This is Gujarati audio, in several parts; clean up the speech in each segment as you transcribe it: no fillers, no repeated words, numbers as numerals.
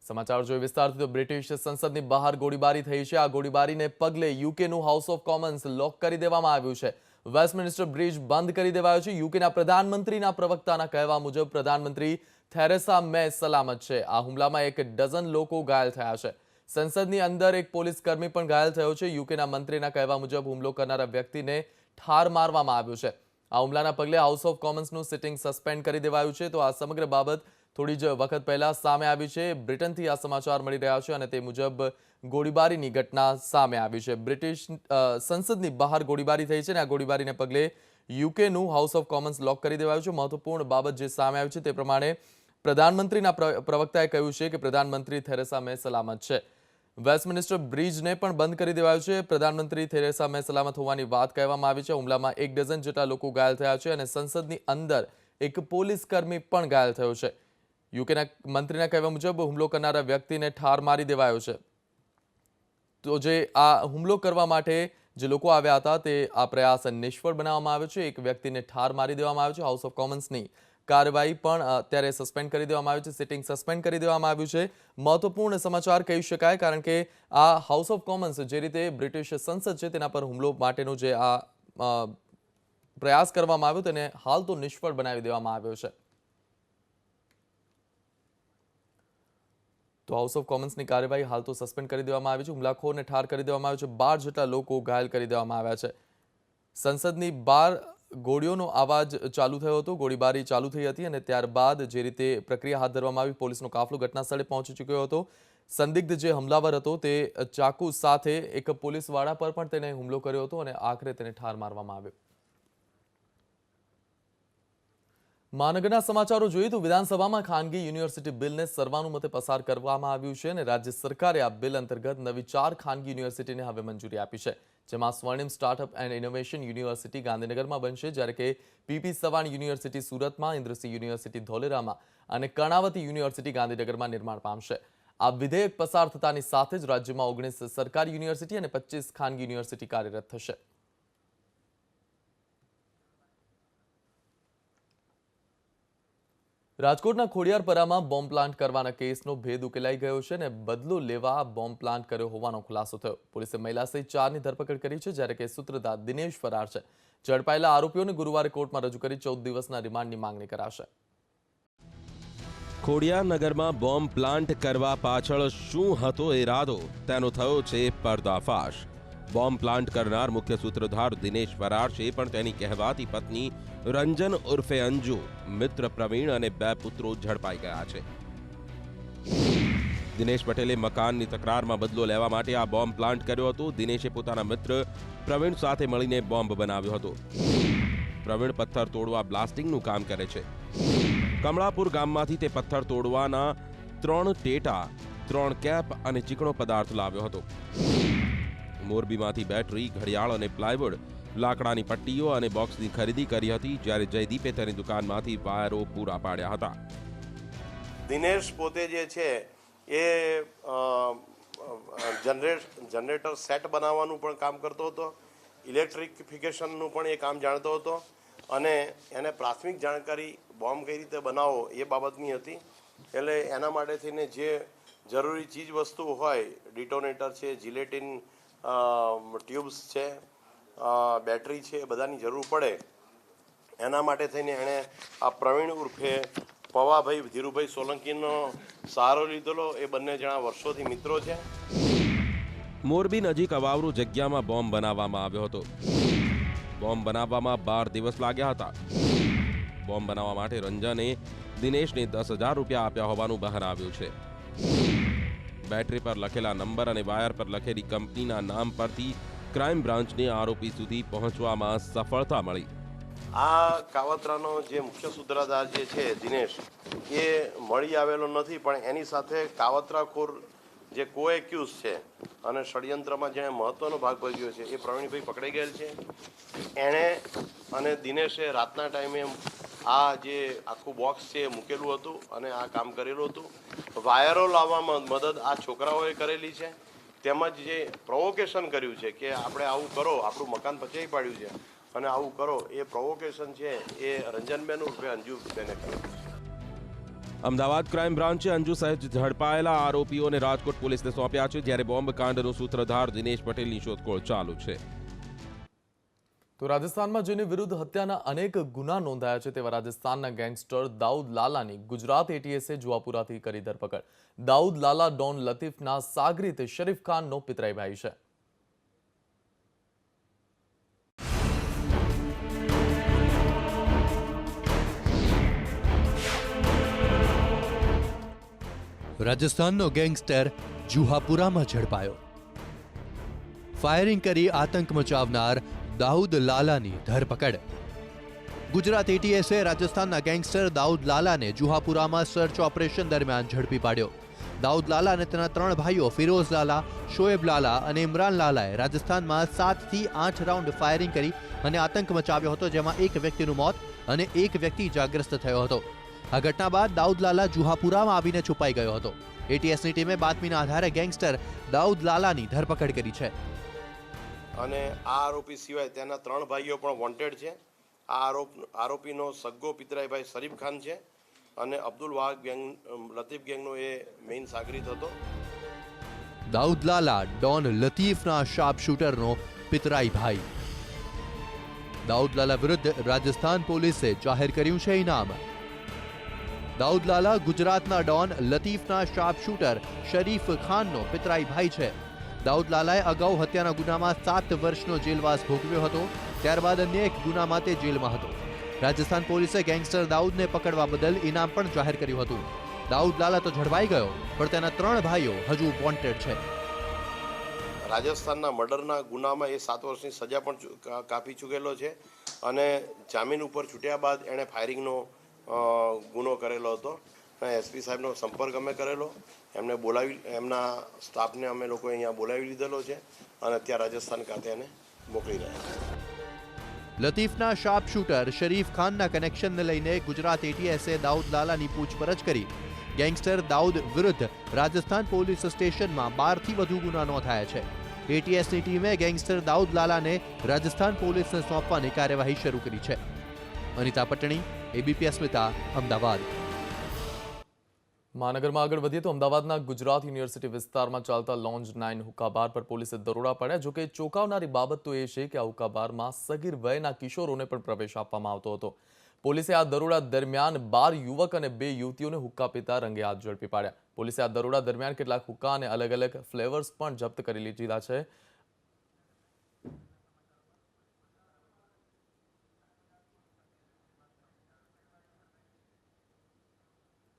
સમાચાર જોઈએ વિસ્તારથી તો બ્રિટિશ સંસદની બહાર ગોળીબારી થઈ છે। આ ગોળીબારીને પગલે યુકેનું હાઉસ ઓફ કોમન્સ લોક કરી દેવામાં આવ્યું છે। વેસ્ટમિનિસ્ટર બ્રિજ બંધ કરી દેવાયો છે। યુકેના પ્રધાનમંત્રીના પ્રવક્તાના કહેવા મુજબ પ્રધાનમંત્રી થેરેસા મે સલામત છે। આ હુમલામાં એક ડઝન લોકો ઘાયલ થયા છે। સંસદની અંદર એક પોલીસ કર્મી પણ ઘાયલ થયો છે। યુકેના મંત્રીના કહેવા મુજબ હુમલો કરનારા વ્યક્તિને ઠાર મારવામાં આવ્યો છે। આ હુમલાના પગલે હાઉસ ઓફ કોમન્સનું સિટિંગ સસ્પેન્ડ કરી દેવાયું છે। તો આ સમગ્ર બાબત થોડી જ વખત પહેલા સામે આવી છે। બ્રિટનથી આ સમાચાર મળી રહ્યા છે અને તે મુજબ ગોળીબારીની ઘટના સામે આવી છે। બ્રિટિશ સંસદની બહાર ગોળીબારી થઈ છે અને આ ગોળીબારીને પગલે યુકેનું હાઉસ ઓફ કોમન્સ લોક કરી દેવાયું છે। મહત્વપૂર્ણ બાબત જે સામે આવી છે તે પ્રમાણે પ્રધાનમંત્રીના પ્રવક્તાએ કહ્યું છે કે પ્રધાનમંત્રી થેરેસા મે સલામત છે। વેસ્ટમિનિસ્ટર બ્રિજને પણ બંધ કરી દેવાયું છે। પ્રધાનમંત્રી થેરેસા મે સલામત હોવાની વાત કહેવામાં આવી છે। હુમલામાં એક ડઝન જેટલા લોકો ઘાયલ થયા છે અને સંસદની અંદર એક પોલીસ કર્મી પણ ઘાયલ થયો છે। યુકેના મંત્રીના કહેવા મુજબ હુમલો કરનારા વ્યક્તિને ઠાર મારી દેવાયો છે। તો જે આ હુમલો કરવા માટે જે લોકો આવ્યા હતા તે આ પ્રયાસ નિષ્ફળ બનાવવામાં આવ્યો છે। એક વ્યક્તિને ઠાર મારી દેવામાં આવ્યો છે। હાઉસ ઓફ કોમન્સની કાર્યવાહી પણ અત્યારે સસ્પેન્ડ કરી દેવામાં આવી છે। સિટિંગ સસ્પેન્ડ કરી દેવામાં આવ્યું છે। મહત્વપૂર્ણ સમાચાર કહી શકાય કારણ કે આ હાઉસ ઓફ કોમન્સ જે રીતે બ્રિટિશ સંસદ છે તેના પર હુમલો માટેનો જે આ પ્રયાસ કરવામાં આવ્યો તેને હાલ તો નિષ્ફળ બનાવી દેવામાં આવ્યો છે। તો હાઉસ ઓફ કોમન્સની કાર્યવાહી હાલ તો સસ્પેન્ડ કરી દેવામાં આવી છે। હુમલાખોરને ઠાર કરી દેવામાં આવ્યો છે। 12 જેટલા લોકો ઘાયલ કરી દેવામાં આવ્યા છે। સંસદની બહાર ગોળીઓનો અવાજ ચાલુ થયો હતો। ગોળીબારી ચાલુ થઈ હતી અને ત્યારબાદ જે રીતે પ્રક્રિયા હાથ ધરવામાં આવી પોલીસનો કાફલો ઘટના સ્થળે પહોંચી ચૂક્યો હતો। સંદિગ્ધ જે હુમલાવર હતો તે ચાકુ સાથે એક પોલીસવાળા પર પણ તેને હુમલો કર્યો હતો અને આખરે તેને ઠાર મારવામાં આવ્યો। મહાનગરના સમાચારો જોઈએ તો વિધાનસભામાં ખાનગી યુનિવર્સિટી બિલને સર્વાનુમતે પસાર કરવામાં આવ્યું છે અને રાજ્ય સરકારે આ બિલ અંતર્ગત નવી 4 ખાનગી યુનિવર્સિટીને હવે મંજૂરી આપી છે। જેમાં સ્વર્ણિમ સ્ટાર્ટઅપ એન્ડ ઇનોવેશન યુનિવર્સિટી ગાંધીનગરમાં બનશે જ્યારે કે પીપી સવાણ યુનિવર્સિટી સુરતમાં, ઇન્દ્રસિંહ યુનિવર્સિટી ધોલેરામાં અને કર્ણાવતી યુનિવર્સિટી ગાંધીનગરમાં નિર્માણ પામશે। આ વિધેયક પસાર થતાની સાથે જ રાજ્યમાં 19 સરકારી યુનિવર્સિટી અને 25 ખાનગી યુનિવર્સિટી કાર્યરત થશે। રાજકોટના ખોડિયારપરામાં બોમ્બ પ્લાન્ટ કરવાના કેસનો ભેદ ઉકેલાઈ ગયો છે અને બદલો લેવા બોમ્બ પ્લાન્ટ કર્યો હોવાનો ખુલાસો થયો। પોલીસે મહિલા સહિત 4ની ધરપકડ કરી છે જ્યારે કે સૂત્રધાર દિનેશ ફરાર છે। ઝડપાયેલા આરોપીઓને ગુરુવારે કોર્ટમાં રજૂ કરી 14 દિવસના રિમાન્ડની માંગણી કરાશે। ખોડિયારનગરમાં બોમ્બ પ્લાન્ટ કરવા પાછળ શું હતો ઇરાદો તેનો થયો છે પર્દાફાશ। બોમ્બ પ્લાન્ટ કરનાર મુખ્ય સૂત્રધાર દિનેશ ફરાર છે પણ તેની કહેવાતી પત્ની રંજન ઉર્ફે અંજુ, મિત્ર પ્રવીણ અને 2 પુત્રો ઝડપાઈ ગયા છે। દિનેશ પટેલે મકાનની તકરારમાં બદલો લેવા માટે આ બોમ્બ પ્લાન્ટ કર્યો હતો। દિનેશે પોતાના મિત્ર પ્રવીણ સાથે મળીને બોમ્બ બનાવ્યો હતો। પ્રવીણ પથ્થર તોડવા બ્લાસ્ટિંગનું કામ કરે છે। કમળાપુર ગામમાંથી તે પથ્થર તોડવાના 3 ટેટા, 3 કેપ અને ચીકણો પદાર્થ લાવ્યો હતો। મોરબીમાંથી બેટરી, ઘડિયાળ અને પ્લાયવુડ, લાકડાની પટ્ટીઓ અને બોક્સની ખરીદી કરી હતી જ્યારે જયદીપે તેની દુકાનમાંથી વાયરો પૂરા પાડ્યા હતા। દિનેશ પોતે જે છે એ જનરેટર સેટ બનાવવાનું પણ કામ કરતો હતો, ઇલેક્ટ્રિફિકેશનનું પણ એ કામ જાણતો હતો અને એને પ્રાથમિક જાણકારી બોમ્બ કઈ રીતે બનાવવો એ બાબતની હતી। એટલે એના માટે થઈને જે જરૂરી ચીજ વસ્તુ હોય, ડિટોનેટર છે, જિલેટિન ટ્યુબ્સ છે, બેટરી છે, બધાની જરૂર પડે એના માટે થઈને એણે આ પ્રવીણ ઉર્ફે પવાભાઈ ધીરુભાઈ સોલંકીનો સહારો લીધેલો। એ બંને જણા વર્ષોથી મિત્રો છે। મોરબી નજીક અવાવરૂ જગ્યામાં બોમ્બ બનાવવામાં આવ્યો હતો। બોમ્બ બનાવવામાં 12 દિવસ લાગ્યા હતા। બોમ્બ બનાવવા માટે રંજને દિનેશને 10,000 રૂપિયા આપ્યા હોવાનું બહાર આવ્યું છે। બેટરી પર લખેલા નંબર અને વાયર પર લખેલી કંપનીના નામ પરથી ક્રાઇમ બ્રાન્ચને આરોપી સુધી પહોંચવામાં સફળતા મળી। આ કાવતરાનો જે મુખ્ય સૂત્રધાર જે છે દિનેશ, એ મળી આવેલો નથી પણ એની સાથે કાવતરાખોર જે કો-એક્યુઝ છે અને ષડયંત્રમાં જેણે મહત્વનો ભાગ ભજવ્યો છે એ પ્રવીણભાઈ પકડાઈ ગયેલ છે। એણે અને દિનેશે રાતના ટાઈમે આ જે આખું બોક્સ છે એ મૂકેલું હતું અને આ કામ કરેલું હતું। વાયરો લાવવામાં મદદ આ છોકરાઓએ કરેલી છે તેમજ જે પ્રોવોકેશન કર્યું છે કે આપણે આવું કરો, આપણું મકાન પચાવી પાડ્યું છે અને આવું કરો, એ પ્રોવોકેશન છે એ રંજનબેન ઉર્ફે અંજુબેને કર્યું છે। અમદાવાદ ક્રાઇમ બ્રાન્ચે અંજુ સહિત ઝડપાયેલા આરોપીઓને રાજકોટ પોલીસને સોંપ્યા છે, જ્યારે બોમ્બ કાંડનો સૂત્રધાર દિનેશ પટેલની શોધખોળ ચાલુ છે. તો રાજસ્થાનમાં જેની વિરુદ્ધ હત્યાના અનેક ગુના નોંધાયા છે તેવા રાજસ્થાનના ગેંગસ્ટર દાઉદ લાલાની ગુજરાત એટીએસે જુહાપુરાથી કરી ધરપકડ. દાઉદ લાલા ડોન લતીફના સાગરીત શરીફ ખાનનો પિતરાઈ ભાઈ છે. રાજસ્થાનનો ગેંગસ્ટર જુહાપુરામાં ઝડપાયો. ફાયરિંગ કરી આતંક મચાવનાર દાઉદ લાલાની ધરપકડ. ગુજરાત એટીએસે રાજસ્થાનના ગેંગસ્ટર દાઉદ લાલાને જુહાપુરામાં સર્ચ ઓપરેશન દરમિયાન ઝડપી પાડ્યો. દાઉદ લાલા અને તેના 3 ભાઈઓ ફિરોઝ લાલા, શોએબ લાલા અને ઇમરાન લાલાએ રાજસ્થાનમાં 7 થી 8 રાઉન્ડ ફાયરિંગ કરી અને આતંક મચાવ્યો હતો, જેમાં એક વ્યક્તિનું મોત અને એક વ્યક્તિ ઇજાગ્રસ્ત થયો હતો. આ ઘટના બાદ દાઉદ લાલા જુહાપુરામાં આવીને છુપાઈ ગયો હતો. એટીએસની ટીમે બાતમીના આધારે ગેંગસ્ટર દાઉદ લાલાની ધરપકડ કરી છે. અને આ આરોપી સિવાય તેના 3 ભાઈઓ પણ વોન્ટેડ છે. આ આરોપીનો સગ્ગો પિતરાઈભાઈ શરીફ ખાન છે અને અબ્દુલ વાહબ ગેંગ લતીફ ગેંગનો એ મેઇન સાગરીત હતો. દાઉદ લાલા ડોન લતીફના શાર્પ શૂટરનો પિતરાઈ ભાઈ. દાઉદ લાલા વિરુદ્ધ રાજસ્થાન પોલીસે જાહેર કર્યું છે ઇનામ. દાઉદ લાલા ગુજરાતના ડોન લતીફના શાર્પ શૂટર શરીફ ખાનનો પિતરાઈ ભાઈ છે. દાઉદ લાલાએ અગાઉ હત્યાના ગુનામાં 7 વર્ષનો જેલવાસ ભોગવ્યો હતો. ત્યારબાદ અન્ય એક ગુનામાં તે જેલમાં હતો. રાજસ્થાન પોલીસે ગેંગસ્ટર દાઉદને પકડવા બદલ ઇનામ પણ જાહેર કર્યું હતું. દાઉદ લાલા તો ઝડપાઈ ગયો, પણ તેના 3 ભાઈઓ હજુ વોન્ટેડ છે. રાજસ્થાનના મર્ડરના ગુનામાં એ 7 વર્ષની સજા પણ કાપી ચૂકેલો છે અને જામીન ઉપર છૂટ્યા બાદ એણે ફાયરિંગનો ગુનો કરેલો હતો. એસપી સાહેબનો સંપર્ક અમે કરેલો, એમને બોલાવી, એમના સ્ટાફને અમે લોકો અહીંયા બોલાવી લીધેલો છે અને ત્યાં રાજસ્થાન ખાતે એને મોકલી રહ્યા છે. લતીફના શાર્પ શૂટર શરીફ ખાનના કનેક્શનને લઈને ગુજરાત એટીએસે દાઉદ લાલાની પૂછપરછ કરી. ગેંગસ્ટર દાઉદ વિરુદ્ધ રાજસ્થાન પોલીસ સ્ટેશનમાં 12 થી વધુ ગુના નોંધાયા છે. એટીએસની ટીમે ગેંગસ્ટર દાઉદ લાલાને રાજસ્થાન પોલીસને સોંપવાની કાર્યવાહી શરૂ કરી છે. અનિતા પટણી, એબીપી અસ્મિતા, અમદાવાદ. મહાનગરમાં આગળ વધીએ તો અમદાવાદના ગુજરાત યુનિવર્સિટી વિસ્તારમાં ચાલતા લોન્જ 9 હુક્કા બાર પર પોલીસે દરોડા પાડ્યા. જોકે ચોંકાવનારી બાબત તો એ છે કે આ હુક્કા બારમાં સગીર વયના કિશોરોને પણ પ્રવેશ આપવામાં આવતો હતો. પોલીસે આ દરોડા દરમિયાન 12 યુવક અને 2 યુવતીઓને હુક્કા પીતા રંગે હાથ ઝડપી પાડ્યા. પોલીસે આ દરોડા દરમિયાન કેટલાક હુક્કા અને અલગ અલગ ફ્લેવર્સ પણ જપ્ત કરી લીધા છે.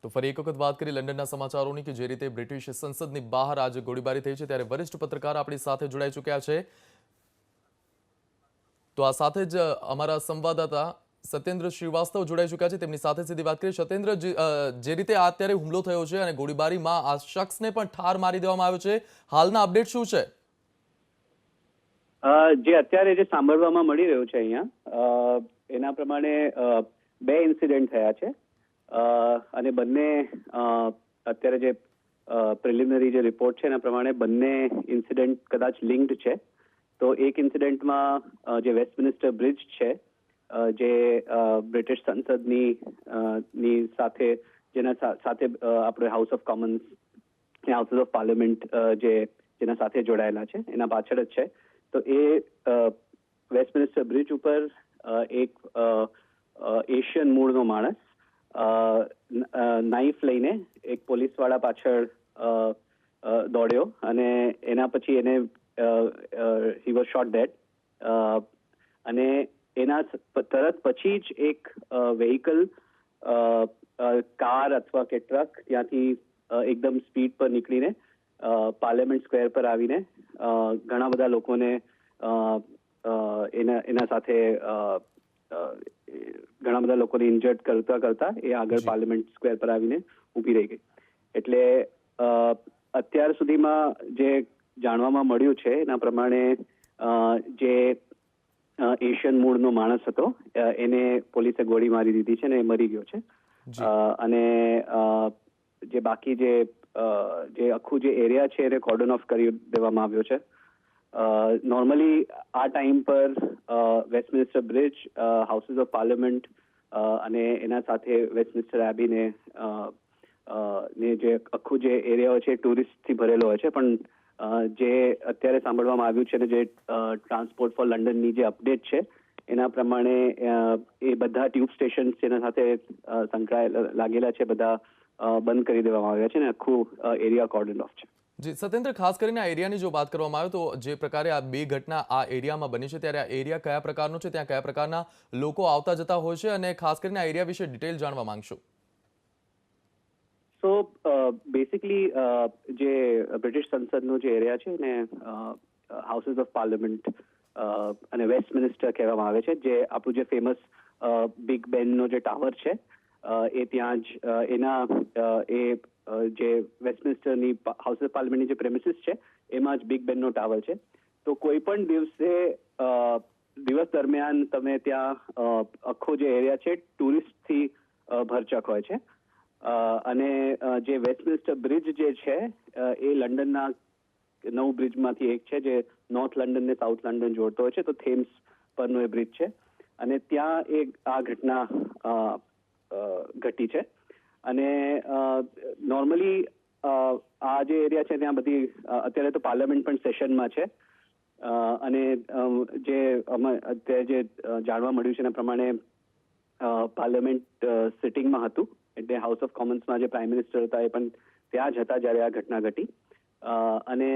તો ફરી એક વખત વાત કરી લંડનના સમાચારોની કે જે રીતે બ્રિટિશ સંસદની બહાર આજે ગોળીબારી થઈ છે, ત્યારે વરિષ્ઠ પત્રકાર આપણી સાથે જોડાઈ ચૂક્યા છે. તો આ સાથે જ અમારા સંવાદદાતા સત્યેન્દ્ર શ્રીવાસ્તવ જોડાઈ ચૂક્યા છે, તેમની સાથે સીધી વાત કરી. સત્યેન્દ્ર, જે રીતે અત્યારે હુમલો થયો છે અને ગોળીબારીમાં આ શખ્સને પણ ઠાર મારી દેવામાં આવ્યો છે, હાલના અપડેટ શું છે? જે અત્યારે જે સાંભળવામાં મળી રહ્યું છે અહીંયા, એના પ્રમાણે 2 ઇન્સિડન્ટ થયા છે અને બંને અત્યારે જે પ્રિલિમિનરી જે રિપોર્ટ છે એના પ્રમાણે બંને ઇન્સિડન્ટ કદાચ લિંક્ડ છે. તો એક ઇન્સિડન્ટમાં જે વેસ્ટમિનિસ્ટર બ્રિજ છે, જે બ્રિટિશ સંસદની સાથે જેના સાથે આપણે house of Commons, houses of parliament જેના સાથે જોડાયેલા છે, એના પાછળ જ છે. તો એ વેસ્ટમિનિસ્ટર બ્રિજ ઉપર એક એશિયન મૂળનો માણસ નાઇફ લઈને એક પોલીસવાળા પાછળ દોડ્યો અને એના પછી એને હી વોઝ શોટ ડેડ. અને એના તરત પછી જ એક વેહિકલ, કાર અથવા કે ટ્રક ત્યાંથી એકદમ સ્પીડ પર નીકળીને પાર્લામેન્ટ સ્ક્વેર પર આવીને ઘણા બધા લોકોને એના સાથે ઘણા બધા લોકોને ઇન્જર્ડ કરતા એ આગળ પાર્લામેન્ટ સ્ક્વેર પર આવીને ઊભી રહી ગઈ. એટલે અત્યાર સુધીમાં જે જાણવામાં મળ્યું છે એના પ્રમાણે જે એશિયન મૂળનો માણસ હતો એને પોલીસે ગોળી મારી દીધી છે અને એ મરી ગયો છે. અને જે બાકી જે આખું જે એરિયા છે એને કોર્ડન ઓફ કરી દેવામાં આવ્યો છે. નોર્મલી આ ટાઈમ પર Westminster bridge, houses of parliament અને એના સાથે વેસ્ટમિનિસ્ટર એબીને ને જે આખું જે એરિયા હોય છે ટુરિસ્ટથી ભરેલો હોય છે, પણ જે અત્યારે સાંભળવામાં આવ્યું છે ને જે ટ્રાન્સપોર્ટ ફોર લંડનની જે અપડેટ છે એના પ્રમાણે એ બધા ટ્યુબ સ્ટેશન જેના સાથે સંકળાયેલા લાગેલા છે બધા બંધ કરી દેવામાં આવ્યા છે ને આખું એરિયા કોર્ડન ઓફ છે. જી સત્યેન્દ્ર, ખાસ કરીને આ એરિયાની જો વાત કરવામાં આવે તો જે પ્રકારે આ બે ઘટના આ એરિયામાં બની છે ત્યારે આ એરિયા કયા પ્રકારનો છે, ત્યાં કયા પ્રકારના લોકો આવતા જતા હોય છે અને ખાસ કરીને આ એરિયા વિશે ડિટેલ જાણવા માંગશો. સો બેસિકલી જે બ્રિટિશ સંસદનો જે એરિયા છે ને હાઉસીસ ઓફ પાર્લામેન્ટ અને વેસ્ટમિનિસ્ટર કહેવામાં આવે છે, જે આપણું જે ફેમસ બિગ બેનનો જે ટાવર છે એ ત્યાં જ એના એ જે વેસ્ટમિનિસ્ટરની હાઉસ ઓફ પાર્લામેન્ટની જે પ્રેમિસીસ છે એમાં જ બિગ બેનનો ટાવર છે. તો કોઈ પણ દિવસ દરમિયાન તમે ત્યાં આખો જે એરિયા છે ટુરિસ્ટથી ભરચક હોય છે. અને જે વેસ્ટમિનિસ્ટર બ્રિજ જે છે એ લંડનના 9 બ્રિજમાંથી એક છે જે નોર્થ લંડન ને સાઉથ લંડન જોડતો હોય છે, તો થેમ્સ પરનો એ બ્રિજ છે અને ત્યાં આ ઘટના ઘટી છે. અને નોર્મલી આ જે એરિયા છે ત્યાં બધી અત્યારે તો પાર્લામેન્ટ પણ સેશનમાં છે અને જે અત્યારે જે જાણવા મળ્યું છે એના પ્રમાણે પાર્લામેન્ટ સિટિંગમાં હતું, એટલે હાઉસ ઓફ કોમન્સમાં જે પ્રાઇમ મિનિસ્ટર હતા એ પણ ત્યાં જ હતા જ્યારે આ ઘટના ઘટી. અને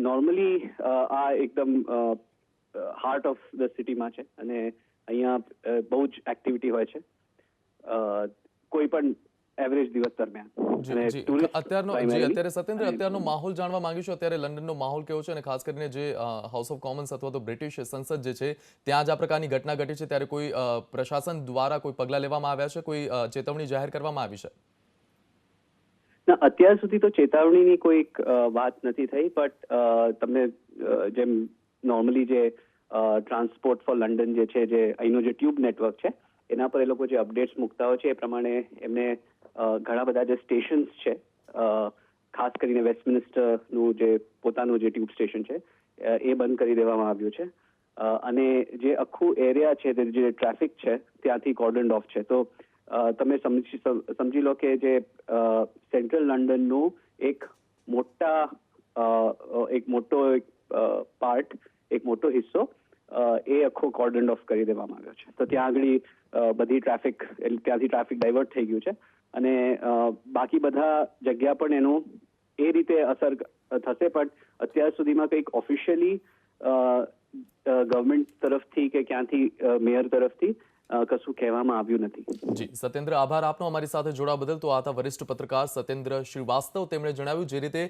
નોર્મલી આ એકદમ હાર્ટ ઓફ ધ સિટીમાં છે અને અહીંયા બહુ જ એક્ટિવિટી હોય છે કોઈ પણ એવરેજ દિવસ દરમિયાન. અત્યારે સત્યેન્દ્ર, અત્યારનો માહોલ જાણવા માંગ્યું છું. અત્યારે લંડનનો માહોલ કેવો છે અને ખાસ કરીને જે હાઉસ ઓફ કોમન્સ અથવા તો બ્રિટિશ સંસદ જે છે ત્યાં જ આ પ્રકારની ઘટના ઘટી છે ત્યારે કોઈ પ્રશાસન દ્વારા કોઈ પગલાં લેવામાં આવ્યા છે, કોઈ ચેતવણી જાહેર કરવામાં આવી છે? ના, અત્યાર સુધી તો ચેતવણીની કોઈ વાત નથી થઈ, બટ તમને જેમ નોર્મલી જે ટ્રાન્સપોર્ટ ફોર લંડન જે છે, જે અહીંનો જે ટ્યુબ નેટવર્ક છે એના પર એ લોકો જે અપડેટ્સ મૂકતા હોય છે એ પ્રમાણે એમને ઘણા બધા જે સ્ટેશન્સ છે, ખાસ કરીને વેસ્ટમિનિસ્ટરનું જે પોતાનું જે ટ્યુબ સ્ટેશન છે એ બંધ કરી દેવામાં આવ્યું છે. અને જે આખું એરિયા છે જે ટ્રાફિક છે ત્યાંથી કોર્ડન ઓફ છે. તો તમે સમજી લો કે જે સેન્ટ્રલ લંડનનું એક મોટો પાર્ટ, એક મોટો હિસ્સો એ આખો કોર્ડન ઓફ કરી દેવામાં આવ્યો છે. તો ત્યાં આગળ બધી ટ્રાફિક, ત્યાંથી ટ્રાફિક ડાયવર્ટ થઈ ગયું છે અને બાકી બધા જગ્યા પણ એનું એ રીતે અસર થશે, પણ અત્યાર સુધીમાં કંઈક ઓફિશિયલી ગવર્મેન્ટ તરફથી કે ક્યાંથી મેયર તરફથી કશું કહેવામાં આવ્યું નથી. જી સત્યેન્દ્ર, આભાર આપનો અમારી સાથે જોડાવા બદલ. તો આ હતા વરિષ્ઠ પત્રકાર સત્યેન્દ્ર શ્રીવાસ્તવ. તેમણે જણાવ્યું જે રીતે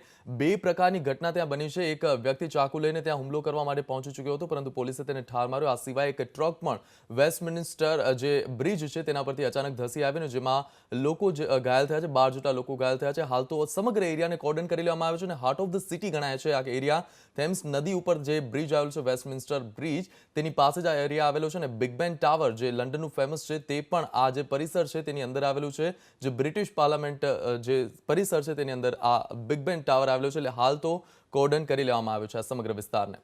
બે પ્રકારની ઘટના ત્યાં બની છે. એક વ્યક્તિ ચાકુ લઈને ત્યાં હુમલો કરવા માટે પહોંચી ચૂક્યો હતો પરંતુ પોલીસે તેને ઠાર માર્યો. આ સિવાય એક ટ્રક પણ વેસ્ટમિનિસ્ટર જે બ્રિજ છે તેના પરથી અચાનક ધસી આવીને જેમાં લોકો ઘાયલ થયા છે, 12 જેટલા લોકો ઘાયલ થયા છે. હાલ તો સમગ્ર એરિયાને કોર્ડન કરી લેવામાં આવ્યો છે અને હાર્ટ ઓફ ધ સિટી ગણાય છે આ એરિયા. થેમ્સ નદી ઉપર જે બ્રિજ આવેલું છે વેસ્ટમિનિસ્ટર બ્રિજ, તેની પાસે જ આ એરિયા આવેલો છે અને બિગ બેન ટાવર જે લંડનનું ફેમસ છે તે પણ આ જે પરિસર છે તેની અંદર આવેલું છે. જે બ્રિટિશ પાર્લામેન્ટ જે પરિસર છે તેની અંદર આ બિગ બેન ટાવર આવેલો છે. એટલે હાલ તો કોર્ડન કરી લેવામાં આવ્યું છે આ સમગ્ર વિસ્તારને.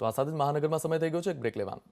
તો આ સાથે જ મહાનગરમાં સમય થઈ ગયો છે એક બ્રેક લેવાનો.